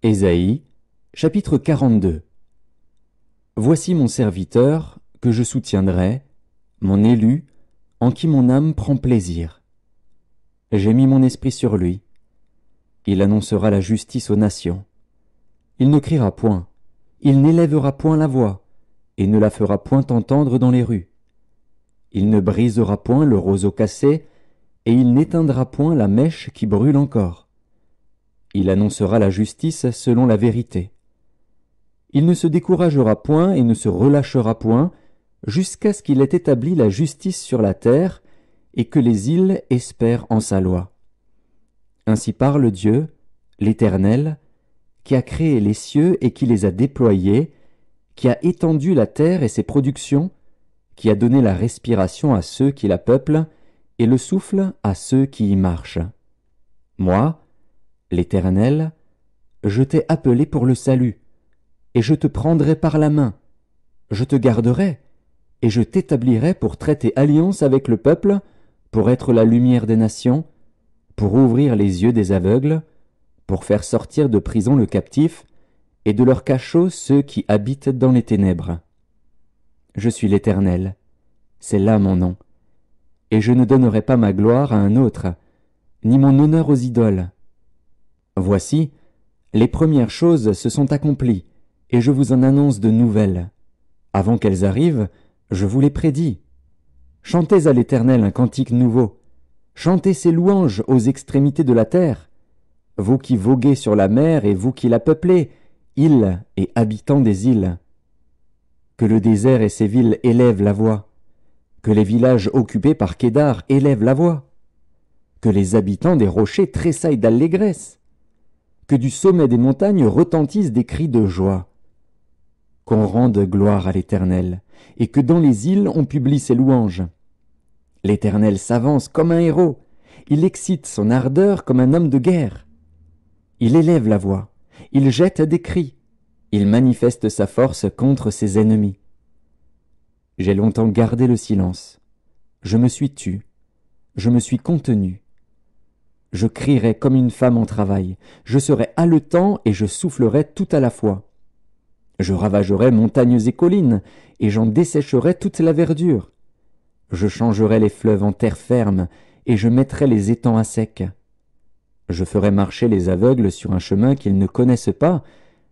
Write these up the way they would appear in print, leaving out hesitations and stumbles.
Ésaïe, chapitre 42. Voici mon serviteur, que je soutiendrai, mon élu, en qui mon âme prend plaisir. J'ai mis mon esprit sur lui. Il annoncera la justice aux nations. Il ne criera point, il n'élèvera point la voix, et ne la fera point entendre dans les rues. Il ne brisera point le roseau cassé, et il n'éteindra point la mèche qui brûle encore. Il annoncera la justice selon la vérité. Il ne se découragera point et ne se relâchera point, jusqu'à ce qu'il ait établi la justice sur la terre, et que les îles espèrent en sa loi. Ainsi parle Dieu, l'Éternel, qui a créé les cieux et qui les a déployés, qui a étendu la terre et ses productions, qui a donné la respiration à ceux qui la peuplent, et le souffle à ceux qui y marchent. Moi, l'Éternel, je t'ai appelé pour le salut, et je te prendrai par la main, je te garderai, et je t'établirai pour traiter alliance avec le peuple, pour être la lumière des nations, pour ouvrir les yeux des aveugles, pour faire sortir de prison le captif, et de leur cachot ceux qui habitent dans les ténèbres. Je suis l'Éternel, c'est là mon nom, et je ne donnerai pas ma gloire à un autre, ni mon honneur aux idoles. Voici, les premières choses se sont accomplies, et je vous en annonce de nouvelles. Avant qu'elles arrivent, je vous les prédis. Chantez à l'Éternel un cantique nouveau. Chantez ses louanges aux extrémités de la terre. Vous qui voguez sur la mer et vous qui la peuplez, îles et habitants des îles. Que le désert et ses villes élèvent la voix. Que les villages occupés par Kédar élèvent la voix. Que les habitants des rochers tressaillent d'allégresse. Que du sommet des montagnes retentissent des cris de joie. Qu'on rende gloire à l'Éternel, et que dans les îles on publie ses louanges. L'Éternel s'avance comme un héros, il excite son ardeur comme un homme de guerre. Il élève la voix, il jette des cris, il manifeste sa force contre ses ennemis. J'ai longtemps gardé le silence, je me suis tu, je me suis contenu. Je crierai comme une femme en travail, je serai haletant et je soufflerai tout à la fois. Je ravagerai montagnes et collines, et j'en dessécherai toute la verdure. Je changerai les fleuves en terre ferme, et je mettrai les étangs à sec. Je ferai marcher les aveugles sur un chemin qu'ils ne connaissent pas,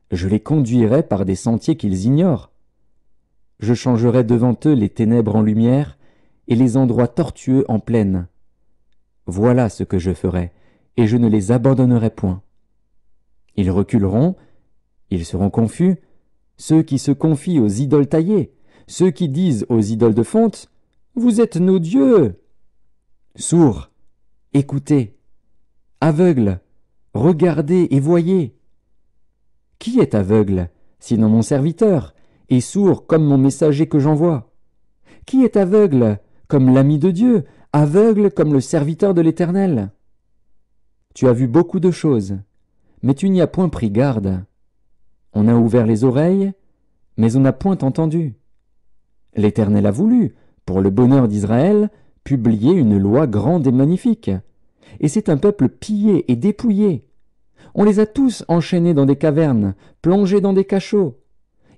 je les conduirai par des sentiers qu'ils ignorent. Je changerai devant eux les ténèbres en lumière, et les endroits tortueux en plaine. Voilà ce que je ferai, et je ne les abandonnerai point. Ils reculeront, ils seront confus, ceux qui se confient aux idoles taillées, ceux qui disent aux idoles de fonte, « Vous êtes nos dieux !» Sourds, écoutez. Aveugles, regardez et voyez. Qui est aveugle, sinon mon serviteur, et sourd comme mon messager que j'envoie? Qui est aveugle, comme l'ami de Dieu, aveugle comme le serviteur de l'Éternel? Tu as vu beaucoup de choses, mais tu n'y as point pris garde. On a ouvert les oreilles, mais on n'a point entendu. L'Éternel a voulu, pour le bonheur d'Israël, publier une loi grande et magnifique. Et c'est un peuple pillé et dépouillé. On les a tous enchaînés dans des cavernes, plongés dans des cachots.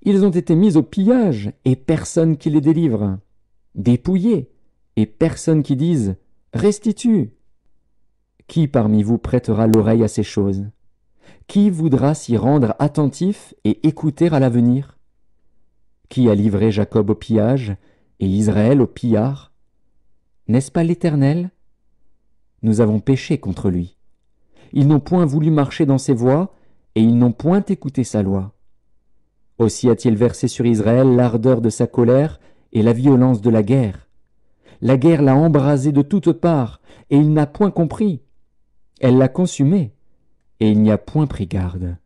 Ils ont été mis au pillage, et personne qui les délivre. Dépouillés, et personne qui dise « Restitue ». Qui parmi vous prêtera l'oreille à ces choses? Qui voudra s'y rendre attentif et écouter à l'avenir? Qui a livré Jacob au pillage et Israël au pillard? N'est-ce pas l'Éternel? Nous avons péché contre lui. Ils n'ont point voulu marcher dans ses voies, et ils n'ont point écouté sa loi. Aussi a-t-il versé sur Israël l'ardeur de sa colère et la violence de la guerre. La guerre l'a embrasé de toutes parts, et il n'a point compris. Elle l'a consumé, et il n'y a point pris garde.